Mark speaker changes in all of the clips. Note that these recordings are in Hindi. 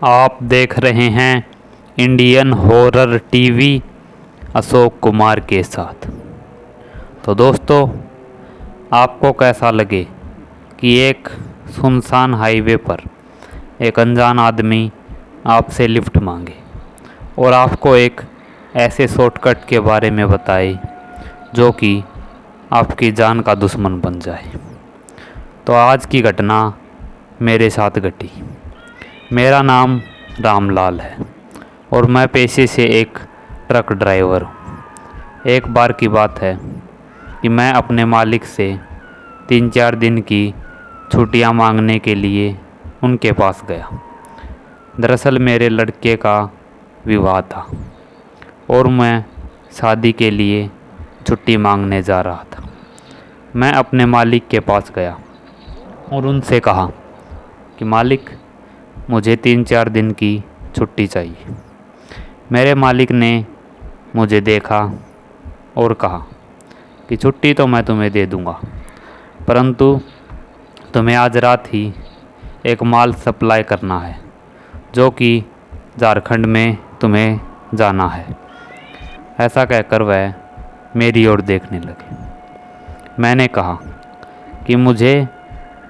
Speaker 1: आप देख रहे हैं Indian horror TV Ashok Kumar के साथ। तो दोस्तों, आपको कैसा लगे कि एक सुनसान हाईवे पर एक अनजान आदमी आपसे लिफ्ट मांगे और आपको एक ऐसे शॉर्टकट के बारे में बताए जो कि आपकी जान का दुश्मन बन जाए। तो आज की घटना मेरे साथ घटी। मेरा नाम रामलाल है और मैं पेशे से एक ट्रक ड्राइवर हूँ। एक बार की बात है कि मैं अपने मालिक से 3-4 दिन की छुट्टियाँ मांगने के लिए उनके पास गया। दरअसल मेरे लड़के का विवाह था और मैं शादी के लिए छुट्टी मांगने जा रहा था। मैं अपने मालिक के पास गया और उनसे कहा कि मालिक, मुझे 3-4 दिन की छुट्टी चाहिए। मेरे मालिक ने मुझे देखा और कहा कि छुट्टी तो मैं तुम्हें दे दूँगा, परंतु तुम्हें आज रात ही एक माल सप्लाई करना है जो कि झारखंड में तुम्हें जाना है। ऐसा कहकर वह मेरी ओर देखने लगे। मैंने कहा कि मुझे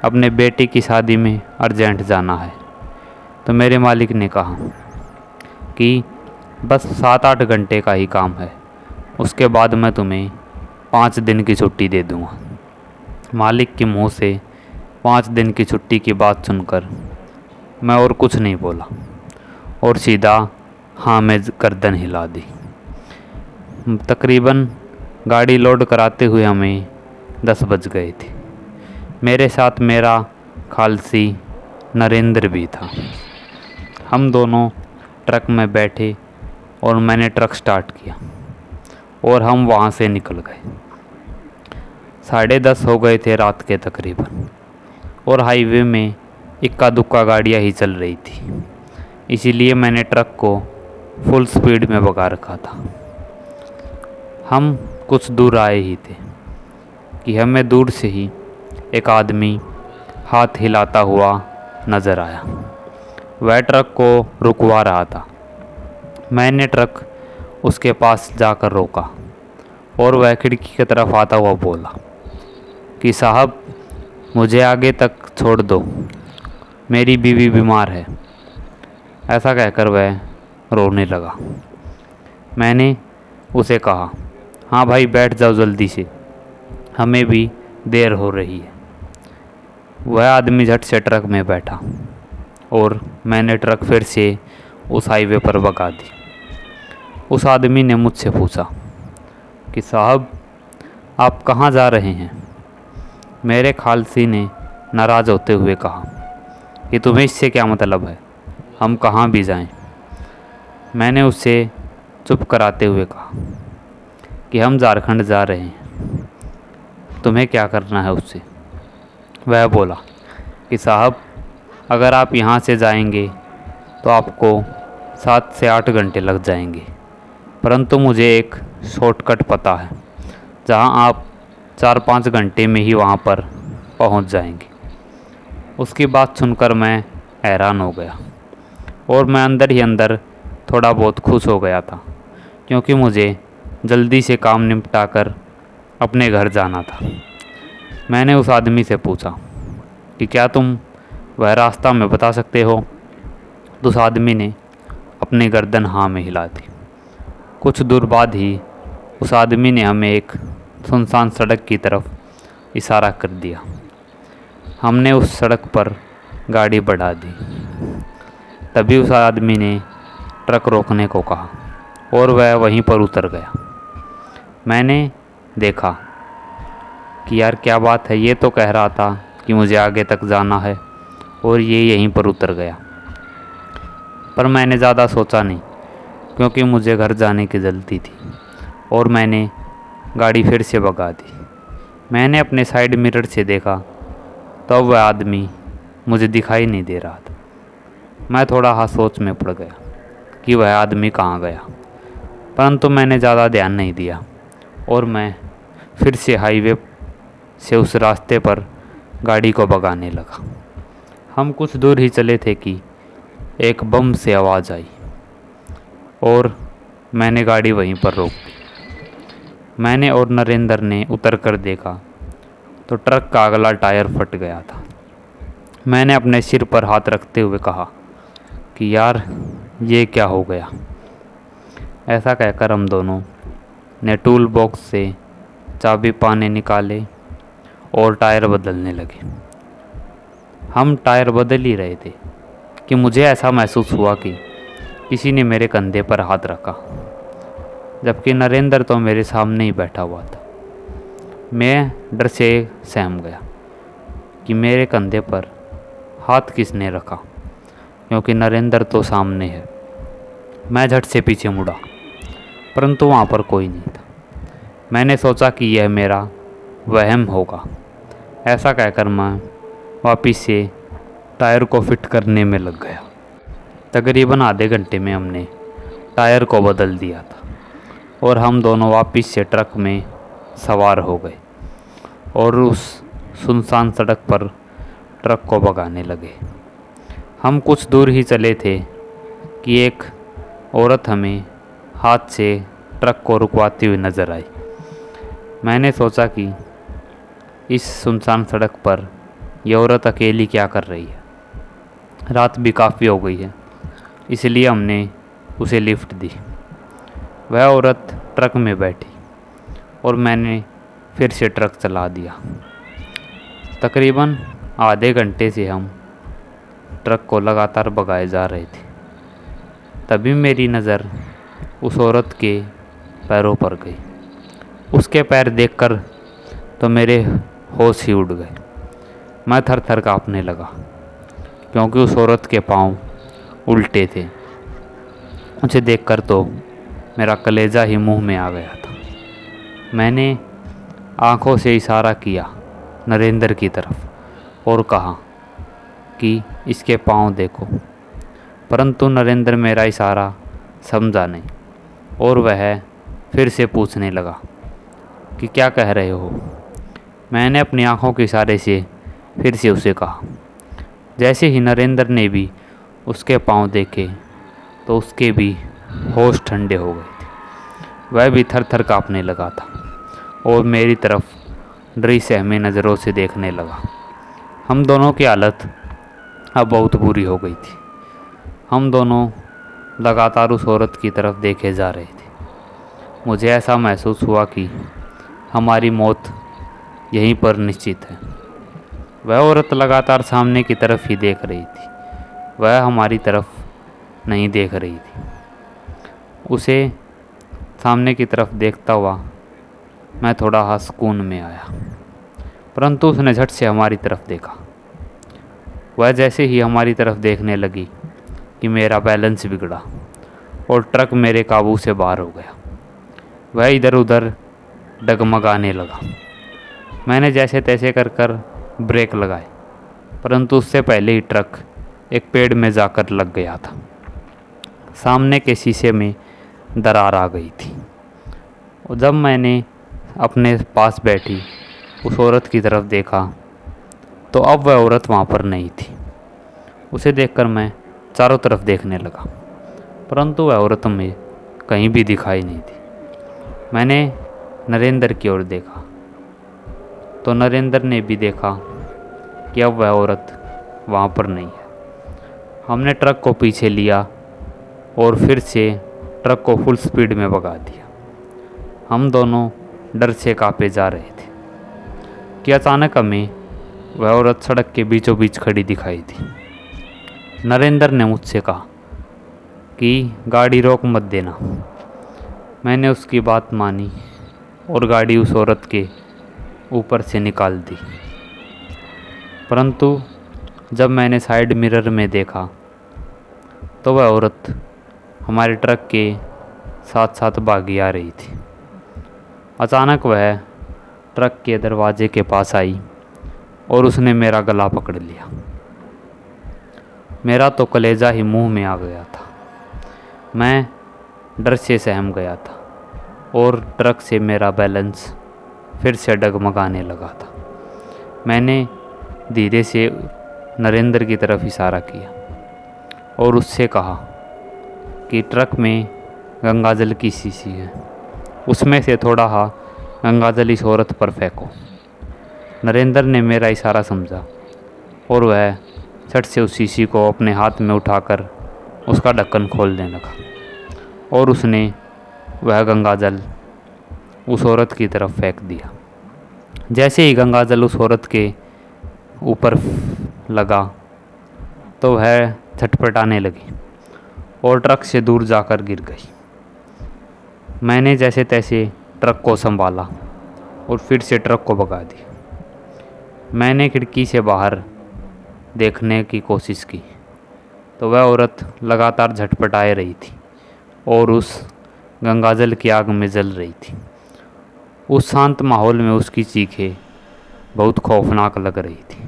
Speaker 1: अपने बेटे की शादी में अर्जेंट जाना है। तो मेरे मालिक ने कहा कि बस 7-8 घंटे का ही काम है, उसके बाद मैं तुम्हें 5 दिन की छुट्टी दे दूँगा। मालिक के मुंह से 5 दिन की छुट्टी की बात सुनकर मैं और कुछ नहीं बोला और सीधा हाँ में गर्दन हिला दी। तकरीबन गाड़ी लोड कराते हुए हमें 10 बज गए थे। मेरे साथ मेरा खालसी नरेंद्र भी था। हम दोनों ट्रक में बैठे और मैंने ट्रक स्टार्ट किया और हम वहाँ से निकल गए। 10:30 हो गए थे रात के तकरीबन और हाईवे में इक्का दुक्का गाड़ियाँ ही चल रही थी, इसीलिए मैंने ट्रक को फुल स्पीड में भगा रखा था। हम कुछ दूर आए ही थे कि हमें दूर से ही एक आदमी हाथ हिलाता हुआ नज़र आया। वह ट्रक को रुकवा रहा था। मैंने ट्रक उसके पास जाकर रोका और वह खिड़की की तरफ आता हुआ बोला कि साहब, मुझे आगे तक छोड़ दो, मेरी बीवी बीमार है। ऐसा कहकर वह रोने लगा। मैंने उसे कहा, हाँ भाई, बैठ जाओ जल्दी से, हमें भी देर हो रही है। वह आदमी झट से ट्रक में बैठा और मैंने ट्रक फिर से उस हाईवे पर भगा दी। उस आदमी ने मुझसे पूछा कि साहब, आप कहाँ जा रहे हैं? मेरे खालसी ने नाराज़ होते हुए कहा कि तुम्हें इससे क्या मतलब है, हम कहाँ भी जाएं। मैंने उससे चुप कराते हुए कहा कि हम झारखंड जा रहे हैं, तुम्हें क्या करना है उससे। वह बोला कि साहब, अगर आप यहाँ से जाएंगे तो आपको 7 से 8 घंटे लग जाएंगे, परंतु मुझे एक शॉर्टकट पता है जहाँ आप 4-5 घंटे में ही वहाँ पर पहुँच जाएंगे। उसकी बात सुनकर मैं हैरान हो गया और मैं अंदर ही अंदर थोड़ा बहुत खुश हो गया था, क्योंकि मुझे जल्दी से काम निपटा कर अपने घर जाना था। मैंने उस आदमी से पूछा कि क्या तुम वह रास्ता में बता सकते हो? तो उस आदमी ने अपनी गर्दन हाँ में हिला दी। कुछ दूर बाद ही उस आदमी ने हमें एक सुनसान सड़क की तरफ इशारा कर दिया। हमने उस सड़क पर गाड़ी बढ़ा दी। तभी उस आदमी ने ट्रक रोकने को कहा और वह वहीं पर उतर गया। मैंने देखा कि यार क्या बात है, ये तो कह रहा था कि मुझे आगे तक जाना है और ये यहीं पर उतर गया। पर मैंने ज़्यादा सोचा नहीं, क्योंकि मुझे घर जाने की जल्दी थी और मैंने गाड़ी फिर से भगा दी। मैंने अपने साइड मिरर से देखा तो वह आदमी मुझे दिखाई नहीं दे रहा था। मैं थोड़ा सोच में पड़ गया कि वह आदमी कहाँ गया, परंतु मैंने ज़्यादा ध्यान नहीं दिया और मैं फिर से हाईवे से उस रास्ते पर गाड़ी को भगाने लगा। हम कुछ दूर ही चले थे कि एक बम से आवाज़ आई और मैंने गाड़ी वहीं पर रोक दी। मैंने और नरेंद्र ने उतर कर देखा तो ट्रक का अगला टायर फट गया था। मैंने अपने सिर पर हाथ रखते हुए कहा कि यार ये क्या हो गया। ऐसा कहकर हम दोनों ने टूल बॉक्स से चाबी पाने निकाले और टायर बदलने लगे। हम टायर बदल ही रहे थे कि मुझे ऐसा महसूस हुआ कि किसी ने मेरे कंधे पर हाथ रखा, जबकि नरेंद्र तो मेरे सामने ही बैठा हुआ था। मैं डर से सहम गया कि मेरे कंधे पर हाथ किसने रखा, क्योंकि नरेंद्र तो सामने है। मैं झट से पीछे मुड़ा, परंतु वहाँ पर कोई नहीं था। मैंने सोचा कि यह मेरा वहम होगा। ऐसा कहकर मैं वापस से टायर को फिट करने में लग गया। तकरीबन आधे घंटे में हमने टायर को बदल दिया था और हम दोनों वापस से ट्रक में सवार हो गए और उस सुनसान सड़क पर ट्रक को भगाने लगे। हम कुछ दूर ही चले थे कि एक औरत हमें हाथ से ट्रक को रुकवाती हुई नज़र आई। मैंने सोचा कि इस सुनसान सड़क पर यह औरत अकेली क्या कर रही है। रात भी काफ़ी हो गई है, इसलिए हमने उसे लिफ्ट दी। वह औरत ट्रक में बैठी और मैंने फिर से ट्रक चला दिया। तकरीबन आधे घंटे से हम ट्रक को लगातार भगाए जा रहे थे। तभी मेरी नज़र उस औरत के पैरों पर गई। उसके पैर देखकर तो मेरे होश ही उड़ गए। मैं थर थर काँपने लगा क्योंकि उस औरत के पाँव उल्टे थे। उसे देखकर तो मेरा कलेजा ही मुंह में आ गया था। मैंने आंखों से इशारा किया नरेंद्र की तरफ और कहा कि इसके पाँव देखो, परंतु नरेंद्र मेरा इशारा समझा नहीं और वह फिर से पूछने लगा कि क्या कह रहे हो। मैंने अपनी आंखों के इशारे से फिर से उसे कहा। जैसे ही नरेंद्र ने भी उसके पाँव देखे तो उसके भी होश ठंडे हो गए थे। वह भी थर थर काँपने लगा था और मेरी तरफ डरी सहमी नज़रों से देखने लगा। हम दोनों की हालत अब बहुत बुरी हो गई थी। हम दोनों लगातार उस औरत की तरफ देखे जा रहे थे। मुझे ऐसा महसूस हुआ कि हमारी मौत यहीं पर निश्चित है। वह औरत लगातार सामने की तरफ ही देख रही थी, वह हमारी तरफ नहीं देख रही थी। उसे सामने की तरफ देखता हुआ मैं थोड़ा सुकून में आया, परंतु उसने झट से हमारी तरफ देखा। वह जैसे ही हमारी तरफ देखने लगी कि मेरा बैलेंस बिगड़ा और ट्रक मेरे काबू से बाहर हो गया। वह इधर उधर डगमगाने लगा। मैंने जैसे तैसे कर कर ब्रेक लगाए, परंतु उससे पहले ही ट्रक एक पेड़ में जाकर लग गया था। सामने के शीशे में दरार आ गई थी और जब मैंने अपने पास बैठी उस औरत की तरफ देखा तो अब वह औरत वहाँ पर नहीं थी। उसे देखकर मैं चारों तरफ देखने लगा, परंतु वह औरत में कहीं भी दिखाई नहीं थी। मैंने नरेंद्र की ओर देखा तो नरेंद्र ने भी देखा कि अब वह औरत वहाँ पर नहीं है। हमने ट्रक को पीछे लिया और फिर से ट्रक को फुल स्पीड में भगा दिया। हम दोनों डर से कांपे जा रहे थे कि अचानक हमें वह औरत सड़क के बीचों बीच खड़ी दिखाई दी। नरेंद्र ने मुझसे कहा कि गाड़ी रोक मत देना। मैंने उसकी बात मानी और गाड़ी उस औरत के ऊपर से निकाल दी, परंतु जब मैंने साइड मिरर में देखा तो वह औरत हमारे ट्रक के साथ साथ भागी आ रही थी। अचानक वह ट्रक के दरवाजे के पास आई और उसने मेरा गला पकड़ लिया। मेरा तो कलेजा ही मुंह में आ गया था। मैं डर से सहम गया था और ट्रक से मेरा बैलेंस फिर से डगमगाने लगा था। मैंने धीरे से नरेंद्र की तरफ इशारा किया और उससे कहा कि ट्रक में गंगाजल की शीशी है, उसमें से थोड़ा गंगाजल इस औरत पर फेंको। नरेंद्र ने मेरा इशारा समझा और वह झट से उस शीशी को अपने हाथ में उठाकर उसका ढक्कन खोलने लगा और उसने वह गंगाजल उस औरत की तरफ फेंक दिया। जैसे ही गंगाजल उस औरत के ऊपर लगा तो वह छटपटाने लगी और ट्रक से दूर जाकर गिर गई। मैंने जैसे तैसे ट्रक को संभाला और फिर से ट्रक को भगा दिया। मैंने खिड़की से बाहर देखने की कोशिश की तो वह औरत लगातार झटपटाए रही थी और उस गंगाजल की आग में जल रही थी। उस शांत माहौल में उसकी चीखें बहुत खौफनाक लग रही थी।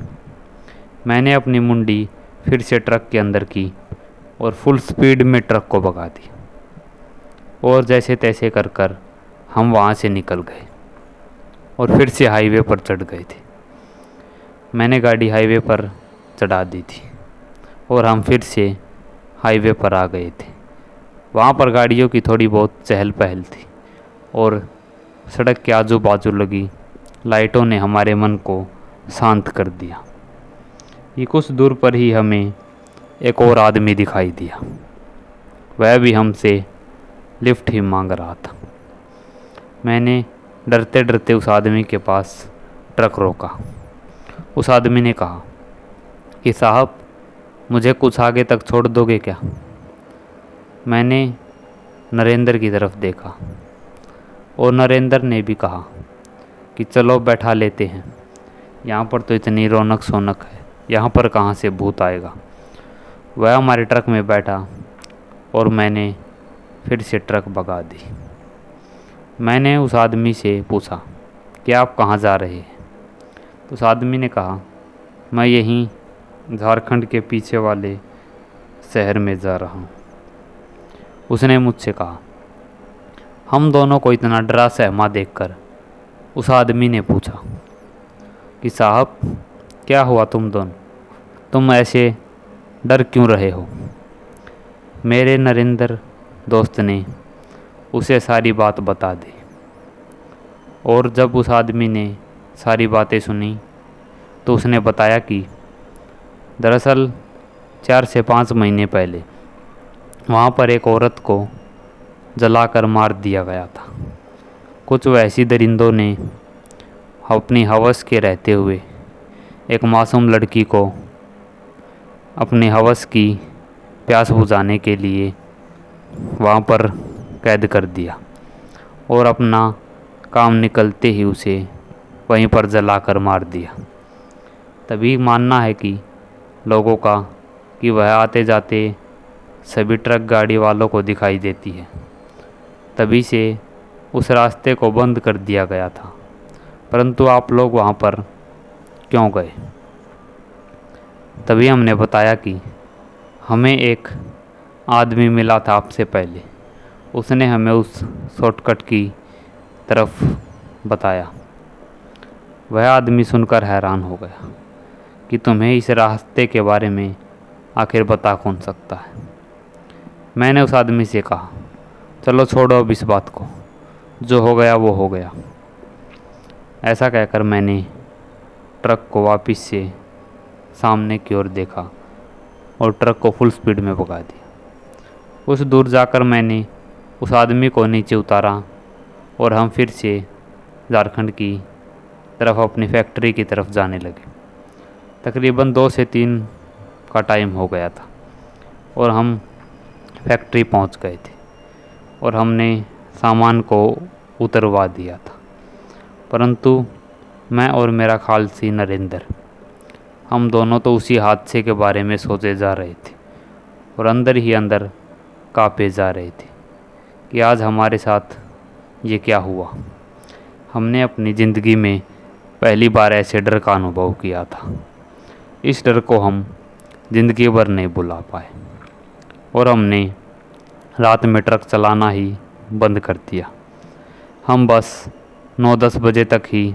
Speaker 1: मैंने अपनी मुंडी फिर से ट्रक के अंदर की और फुल स्पीड में ट्रक को भगा दिया और जैसे तैसे कर हम वहाँ से निकल गए और फिर से हाईवे पर चढ़ गए थे। मैंने गाड़ी हाईवे पर चढ़ा दी थी और हम फिर से हाईवे पर आ गए थे। वहाँ पर गाड़ियों की थोड़ी बहुत चहल पहल थी और सड़क के आजू बाजू लगी लाइटों ने हमारे मन को शांत कर दिया। ये कुछ दूर पर ही हमें एक और आदमी दिखाई दिया। वह भी हमसे लिफ्ट ही मांग रहा था। मैंने डरते डरते उस आदमी के पास ट्रक रोका। उस आदमी ने कहा कि साहब, मुझे कुछ आगे तक छोड़ दोगे क्या? मैंने नरेंद्र की तरफ देखा और नरेंद्र ने भी कहा कि चलो बैठा लेते हैं, यहाँ पर तो इतनी रौनक सोनक है, यहाँ पर कहाँ से भूत आएगा। वह हमारे ट्रक में बैठा और मैंने फिर से ट्रक भगा दी। मैंने उस आदमी से पूछा कि आप कहाँ जा रहे हैं? तो उस आदमी ने कहा, मैं यहीं झारखंड के पीछे वाले शहर में जा रहा हूँ। उसने मुझसे कहा। हम दोनों को इतना डरा सहमा देखकर उस आदमी ने पूछा कि साहब, क्या हुआ तुम दोनों? तुम ऐसे डर क्यों रहे हो? मेरे नरेंद्र दोस्त ने उसे सारी बात बता दी और जब उस आदमी ने सारी बातें सुनी तो उसने बताया कि दरअसल 4 से 5 महीने पहले वहाँ पर एक औरत को जलाकर मार दिया गया था। कुछ वहशी दरिंदों ने अपनी हवस के रहते हुए एक मासूम लड़की को अपनी हवस की प्यास बुझाने के लिए वहाँ पर कैद कर दिया और अपना काम निकलते ही उसे वहीं पर जलाकर मार दिया। तभी मानना है कि लोगों का कि वह आते जाते सभी ट्रक गाड़ी वालों को दिखाई देती है। तभी से उस रास्ते को बंद कर दिया गया था। परंतु आप लोग वहाँ पर क्यों गए? तभी हमने बताया कि हमें एक आदमी मिला था आपसे पहले, उसने हमें उस शॉर्टकट की तरफ बताया। वह आदमी सुनकर हैरान हो गया कि तुम्हें इस रास्ते के बारे में आखिर बता कौन सकता है। मैंने उस आदमी से कहा, चलो छोड़ो अब इस बात को, जो हो गया वो हो गया। ऐसा कहकर मैंने ट्रक को वापस से सामने की ओर देखा और ट्रक को फुल स्पीड में भगा दिया। कुछ दूर जाकर मैंने उस आदमी को नीचे उतारा और हम फिर से झारखंड की तरफ अपनी फैक्ट्री की तरफ जाने लगे। तकरीबन 2 से 3 का टाइम हो गया था और हम फैक्ट्री पहुंच गए थे और हमने सामान को उतरवा दिया था। परंतु मैं और मेरा खालसी नरेंद्र, हम दोनों तो उसी हादसे के बारे में सोचे जा रहे थे और अंदर ही अंदर कांपे जा रहे थे कि आज हमारे साथ ये क्या हुआ। हमने अपनी ज़िंदगी में पहली बार ऐसे डर का अनुभव किया था। इस डर को हम ज़िंदगी भर नहीं भुला पाए और हमने रात में ट्रक चलाना ही बंद कर दिया। हम बस 9-10 बजे तक ही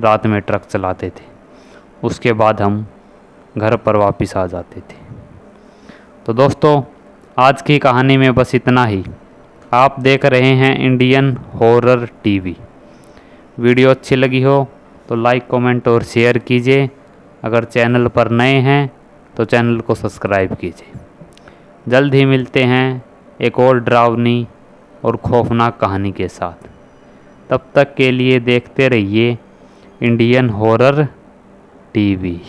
Speaker 1: रात में ट्रक चलाते थे। उसके बाद हम घर पर वापस आ जाते थे। तो दोस्तों आज की कहानी में बस इतना ही। आप देख रहे हैं इंडियन हॉरर टीवी। वीडियो अच्छी लगी हो तो लाइक कमेंट और शेयर कीजिए। अगर चैनल पर नए हैं तो चैनल को सब्सक्राइब कीजिए। जल्द ही मिलते हैं एक और डरावनी और खौफनाक कहानी के साथ। तब तक के लिए देखते रहिए इंडियन हॉरर टीवी।